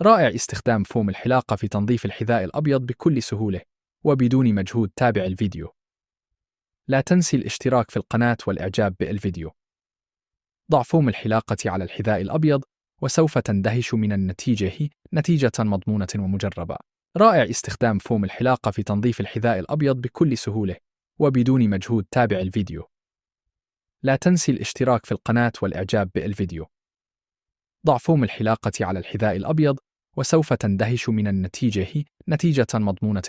رائع استخدام فوم الحلاقة في تنظيف الحذاء الأبيض بكل سهولة وبدون مجهود. تابع الفيديو. لا تنسي الاشتراك في القناة والإعجاب بالفيديو. ضع فوم الحلاقة على الحذاء الأبيض وسوف تندهش من النتيجة، نتيجة مضمونة ومجربة. رائع استخدام فوم الحلاقة في تنظيف الحذاء الأبيض بكل سهولة وبدون مجهود. تابع الفيديو. لا تنسي الاشتراك في القناة والإعجاب بالفيديو. ضع فوم الحلاقة على الحذاء الأبيض وسوف تندهش من النتيجة، نتيجة مضمونة